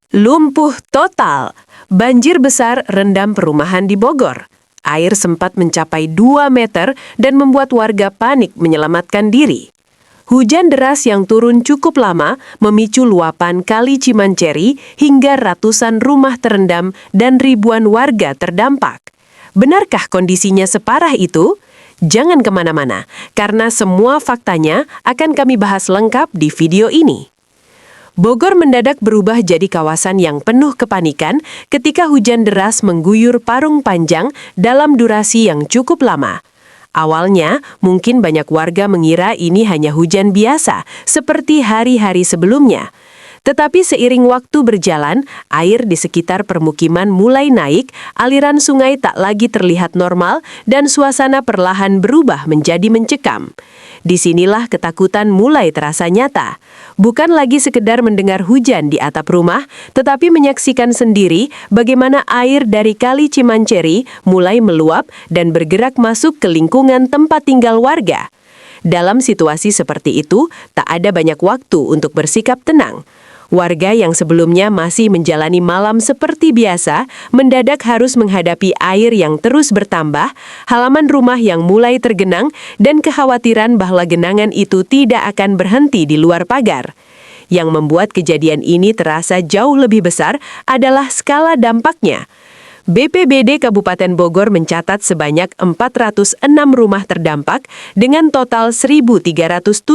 Lumpuh total. Banjir besar rendam perumahan di Bogor. Air sempat mencapai 2 meter dan membuat warga panik menyelamatkan diri. Hujan deras yang turun cukup lama memicu luapan Kali Cimanceri hingga ratusan rumah terendam dan ribuan warga terdampak. Benarkah kondisinya separah itu? Jangan kemana-mana, karena semua faktanya akan kami bahas lengkap di video ini. Bogor mendadak berubah jadi kawasan yang penuh kepanikan ketika hujan deras mengguyur Parung Panjang dalam durasi yang cukup lama. Awalnya, mungkin banyak warga mengira ini hanya hujan biasa, seperti hari-hari sebelumnya. Tetapi seiring waktu berjalan, air di sekitar permukiman mulai naik, aliran sungai tak lagi terlihat normal, dan suasana perlahan berubah menjadi mencekam. Disinilah ketakutan mulai terasa nyata. Bukan lagi sekedar mendengar hujan di atap rumah, tetapi menyaksikan sendiri bagaimana air dari Kali Cimanceri mulai meluap dan bergerak masuk ke lingkungan tempat tinggal warga. Dalam situasi seperti itu, tak ada banyak waktu untuk bersikap tenang. Warga yang sebelumnya masih menjalani malam seperti biasa, mendadak harus menghadapi air yang terus bertambah, halaman rumah yang mulai tergenang, dan kekhawatiran bahwa genangan itu tidak akan berhenti di luar pagar. Yang membuat kejadian ini terasa jauh lebih besar adalah skala dampaknya. BPBD Kabupaten Bogor mencatat sebanyak 406 rumah terdampak dengan total 1.377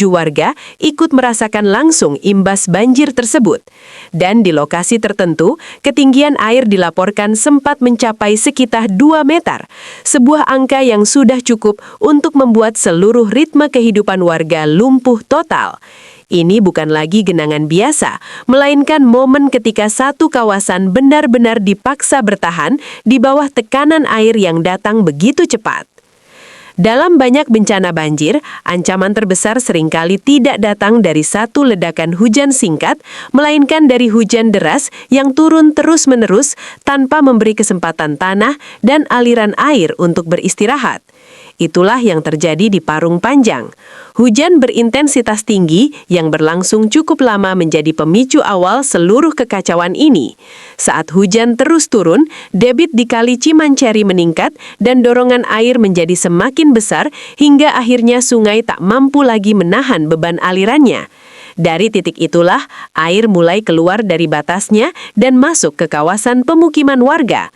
warga ikut merasakan langsung imbas banjir tersebut. Dan di lokasi tertentu, ketinggian air dilaporkan sempat mencapai sekitar 2 meter, sebuah angka yang sudah cukup untuk membuat seluruh ritme kehidupan warga lumpuh total. Ini bukan lagi genangan biasa, melainkan momen ketika satu kawasan benar-benar dipaksa bertahan di bawah tekanan air yang datang begitu cepat. Dalam banyak bencana banjir, ancaman terbesar seringkali tidak datang dari satu ledakan hujan singkat, melainkan dari hujan deras yang turun terus-menerus tanpa memberi kesempatan tanah dan aliran air untuk beristirahat. Itulah yang terjadi di Parung Panjang. Hujan berintensitas tinggi yang berlangsung cukup lama menjadi pemicu awal seluruh kekacauan ini. Saat hujan terus turun, debit di Kali Cimanceri meningkat dan dorongan air menjadi semakin besar hingga akhirnya sungai tak mampu lagi menahan beban alirannya. Dari titik itulah, air mulai keluar dari batasnya dan masuk ke kawasan pemukiman warga.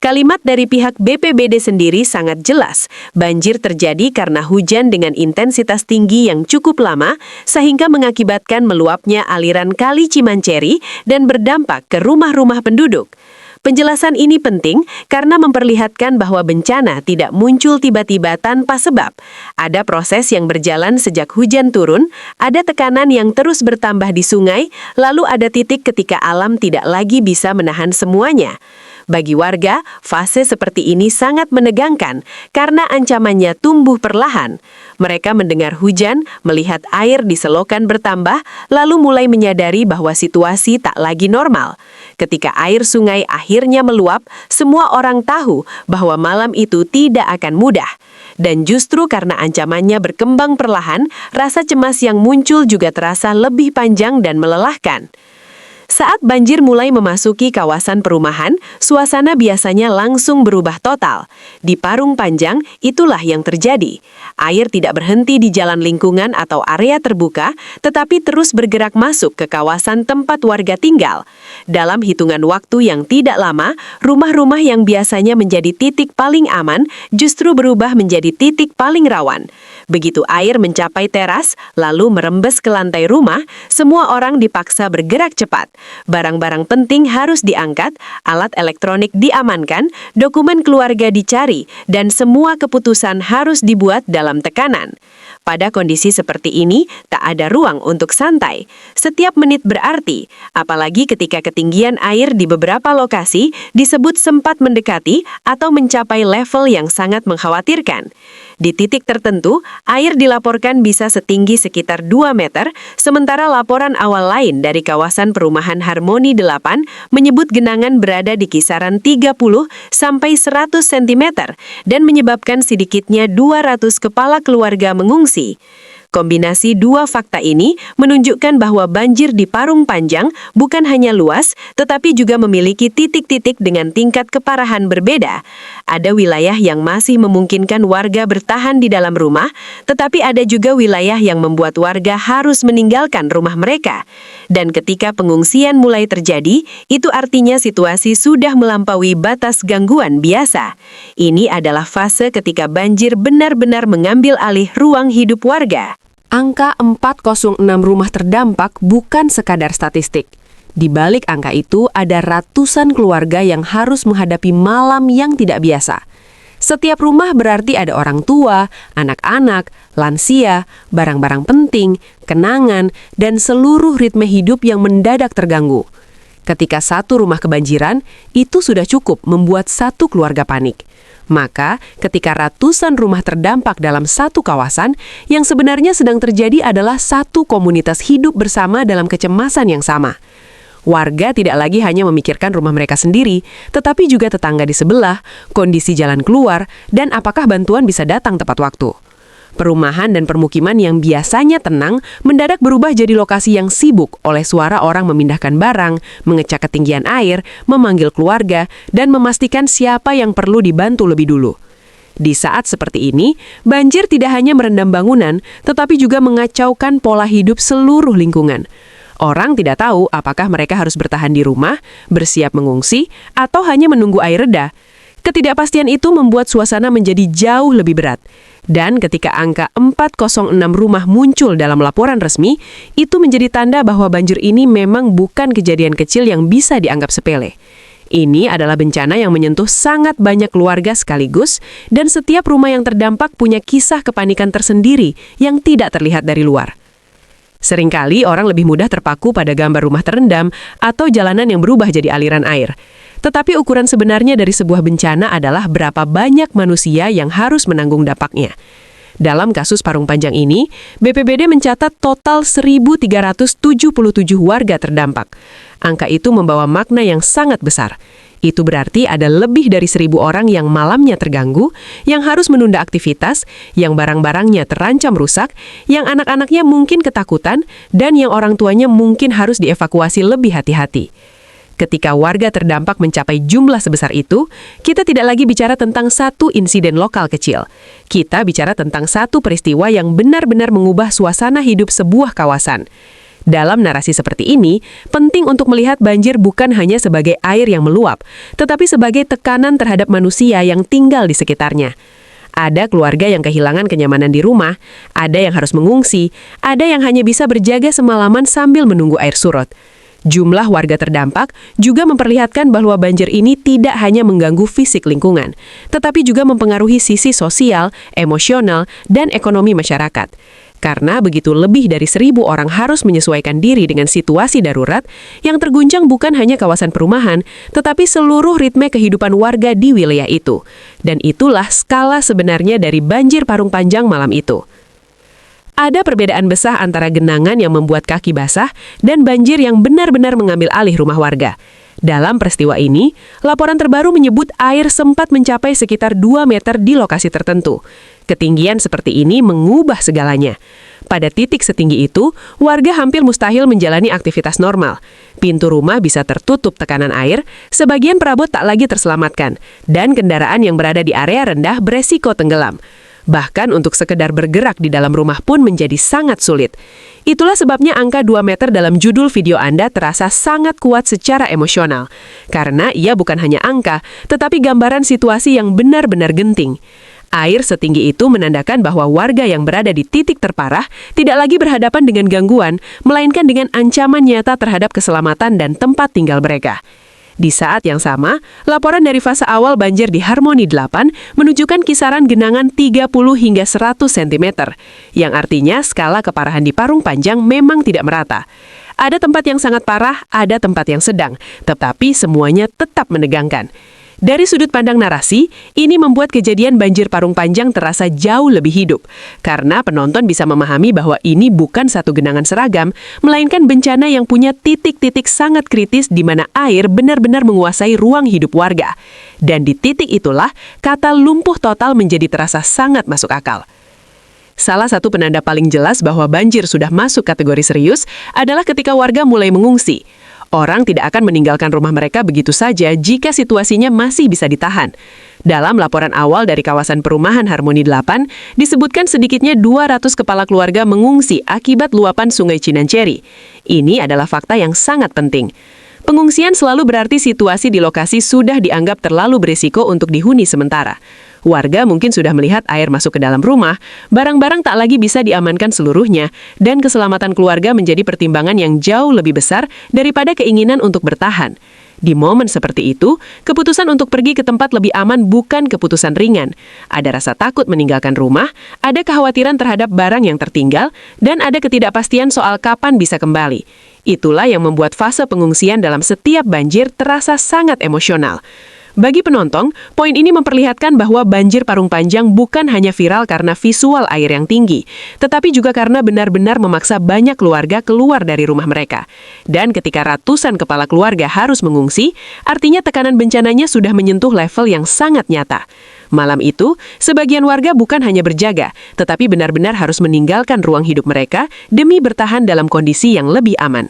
Kalimat dari pihak BPBD sendiri sangat jelas, banjir terjadi karena hujan dengan intensitas tinggi yang cukup lama, sehingga mengakibatkan meluapnya aliran Kali Cimanceri dan berdampak ke rumah-rumah penduduk. Penjelasan ini penting karena memperlihatkan bahwa bencana tidak muncul tiba-tiba tanpa sebab. Ada proses yang berjalan sejak hujan turun, ada tekanan yang terus bertambah di sungai, lalu ada titik ketika alam tidak lagi bisa menahan semuanya. Bagi warga, fase seperti ini sangat menegangkan karena ancamannya tumbuh perlahan. Mereka mendengar hujan, melihat air di selokan bertambah, lalu mulai menyadari bahwa situasi tak lagi normal. Ketika air sungai akhirnya meluap, semua orang tahu bahwa malam itu tidak akan mudah. Dan justru karena ancamannya berkembang perlahan, rasa cemas yang muncul juga terasa lebih panjang dan melelahkan. Saat banjir mulai memasuki kawasan perumahan, suasana biasanya langsung berubah total. Di Parung Panjang, itulah yang terjadi. Air tidak berhenti di jalan lingkungan atau area terbuka, tetapi terus bergerak masuk ke kawasan tempat warga tinggal. Dalam hitungan waktu yang tidak lama, rumah-rumah yang biasanya menjadi titik paling aman justru berubah menjadi titik paling rawan. Begitu air mencapai teras, lalu merembes ke lantai rumah, semua orang dipaksa bergerak cepat. Barang-barang penting harus diangkat, alat elektronik diamankan, dokumen keluarga dicari, dan semua keputusan harus dibuat dalam tekanan. Pada kondisi seperti ini, tak ada ruang untuk santai. Setiap menit berarti, apalagi ketika ketinggian air di beberapa lokasi disebut sempat mendekati atau mencapai level yang sangat mengkhawatirkan. Di titik tertentu, air dilaporkan bisa setinggi sekitar 2 meter, sementara laporan awal lain dari kawasan perumahan Harmoni 8 menyebut genangan berada di kisaran 30 sampai 100 cm dan menyebabkan sedikitnya 200 kepala keluarga mengungsi. Kombinasi dua fakta ini menunjukkan bahwa banjir di Parung Panjang bukan hanya luas, tetapi juga memiliki titik-titik dengan tingkat keparahan berbeda. Ada wilayah yang masih memungkinkan warga bertahan di dalam rumah, tetapi ada juga wilayah yang membuat warga harus meninggalkan rumah mereka. Dan ketika pengungsian mulai terjadi, itu artinya situasi sudah melampaui batas gangguan biasa. Ini adalah fase ketika banjir benar-benar mengambil alih ruang hidup warga. Angka 406 rumah terdampak bukan sekadar statistik. Di balik angka itu ada ratusan keluarga yang harus menghadapi malam yang tidak biasa. Setiap rumah berarti ada orang tua, anak-anak, lansia, barang-barang penting, kenangan, dan seluruh ritme hidup yang mendadak terganggu. Ketika satu rumah kebanjiran, itu sudah cukup membuat satu keluarga panik. Maka, ketika ratusan rumah terdampak dalam satu kawasan, yang sebenarnya sedang terjadi adalah satu komunitas hidup bersama dalam kecemasan yang sama. Warga tidak lagi hanya memikirkan rumah mereka sendiri, tetapi juga tetangga di sebelah, kondisi jalan keluar, dan apakah bantuan bisa datang tepat waktu. Perumahan dan permukiman yang biasanya tenang mendadak berubah jadi lokasi yang sibuk oleh suara orang memindahkan barang, mengecek ketinggian air, memanggil keluarga, dan memastikan siapa yang perlu dibantu lebih dulu. Di saat seperti ini, banjir tidak hanya merendam bangunan, tetapi juga mengacaukan pola hidup seluruh lingkungan. Orang tidak tahu apakah mereka harus bertahan di rumah, bersiap mengungsi, atau hanya menunggu air reda. Ketidakpastian itu membuat suasana menjadi jauh lebih berat. Dan ketika angka 406 rumah muncul dalam laporan resmi, itu menjadi tanda bahwa banjir ini memang bukan kejadian kecil yang bisa dianggap sepele. Ini adalah bencana yang menyentuh sangat banyak keluarga sekaligus, dan setiap rumah yang terdampak punya kisah kepanikan tersendiri yang tidak terlihat dari luar. Seringkali orang lebih mudah terpaku pada gambar rumah terendam atau jalanan yang berubah jadi aliran air. Tetapi ukuran sebenarnya dari sebuah bencana adalah berapa banyak manusia yang harus menanggung dampaknya. Dalam kasus Parung Panjang ini, BPBD mencatat total 1.377 warga terdampak. Angka itu membawa makna yang sangat besar. Itu berarti ada lebih dari 1.000 orang yang malamnya terganggu, yang harus menunda aktivitas, yang barang-barangnya terancam rusak, yang anak-anaknya mungkin ketakutan, dan yang orang tuanya mungkin harus dievakuasi lebih hati-hati. Ketika warga terdampak mencapai jumlah sebesar itu, kita tidak lagi bicara tentang satu insiden lokal kecil. Kita bicara tentang satu peristiwa yang benar-benar mengubah suasana hidup sebuah kawasan. Dalam narasi seperti ini, penting untuk melihat banjir bukan hanya sebagai air yang meluap, tetapi sebagai tekanan terhadap manusia yang tinggal di sekitarnya. Ada keluarga yang kehilangan kenyamanan di rumah, ada yang harus mengungsi, ada yang hanya bisa berjaga semalaman sambil menunggu air surut. Jumlah warga terdampak juga memperlihatkan bahwa banjir ini tidak hanya mengganggu fisik lingkungan, tetapi juga mempengaruhi sisi sosial, emosional, dan ekonomi masyarakat. Karena begitu lebih dari 1.000 orang harus menyesuaikan diri dengan situasi darurat, yang terguncang bukan hanya kawasan perumahan, tetapi seluruh ritme kehidupan warga di wilayah itu. Dan itulah skala sebenarnya dari banjir Parung Panjang malam itu. Ada perbedaan besar antara genangan yang membuat kaki basah dan banjir yang benar-benar mengambil alih rumah warga. Dalam peristiwa ini, laporan terbaru menyebut air sempat mencapai sekitar 2 meter di lokasi tertentu. Ketinggian seperti ini mengubah segalanya. Pada titik setinggi itu, warga hampir mustahil menjalani aktivitas normal. Pintu rumah bisa tertutup tekanan air, sebagian perabot tak lagi terselamatkan, dan kendaraan yang berada di area rendah beresiko tenggelam. Bahkan untuk sekedar bergerak di dalam rumah pun menjadi sangat sulit. Itulah sebabnya angka 2 meter dalam judul video Anda terasa sangat kuat secara emosional. Karena ia bukan hanya angka, tetapi gambaran situasi yang benar-benar genting. Air setinggi itu menandakan bahwa warga yang berada di titik terparah tidak lagi berhadapan dengan gangguan, melainkan dengan ancaman nyata terhadap keselamatan dan tempat tinggal mereka. Di saat yang sama, laporan dari fase awal banjir di Harmoni 8 menunjukkan kisaran genangan 30 hingga 100 cm, yang artinya skala keparahan di Parung Panjang memang tidak merata. Ada tempat yang sangat parah, ada tempat yang sedang, tetapi semuanya tetap menegangkan. Dari sudut pandang narasi, ini membuat kejadian banjir Parung Panjang terasa jauh lebih hidup, karena penonton bisa memahami bahwa ini bukan satu genangan seragam, melainkan bencana yang punya titik-titik sangat kritis di mana air benar-benar menguasai ruang hidup warga. Dan di titik itulah, kata lumpuh total menjadi terasa sangat masuk akal. Salah satu penanda paling jelas bahwa banjir sudah masuk kategori serius adalah ketika warga mulai mengungsi. Orang tidak akan meninggalkan rumah mereka begitu saja jika situasinya masih bisa ditahan. Dalam laporan awal dari kawasan perumahan Harmoni 8, disebutkan sedikitnya 200 kepala keluarga mengungsi akibat luapan Sungai Cinanceri. Ini adalah fakta yang sangat penting. Pengungsian selalu berarti situasi di lokasi sudah dianggap terlalu berisiko untuk dihuni sementara. Warga mungkin sudah melihat air masuk ke dalam rumah, barang-barang tak lagi bisa diamankan seluruhnya, dan keselamatan keluarga menjadi pertimbangan yang jauh lebih besar daripada keinginan untuk bertahan. Di momen seperti itu, keputusan untuk pergi ke tempat lebih aman bukan keputusan ringan. Ada rasa takut meninggalkan rumah, ada kekhawatiran terhadap barang yang tertinggal, dan ada ketidakpastian soal kapan bisa kembali. Itulah yang membuat fase pengungsian dalam setiap banjir terasa sangat emosional. Bagi penonton, poin ini memperlihatkan bahwa banjir Parung Panjang bukan hanya viral karena visual air yang tinggi, tetapi juga karena benar-benar memaksa banyak keluarga keluar dari rumah mereka. Dan ketika ratusan kepala keluarga harus mengungsi, artinya tekanan bencananya sudah menyentuh level yang sangat nyata. Malam itu, sebagian warga bukan hanya berjaga, tetapi benar-benar harus meninggalkan ruang hidup mereka demi bertahan dalam kondisi yang lebih aman.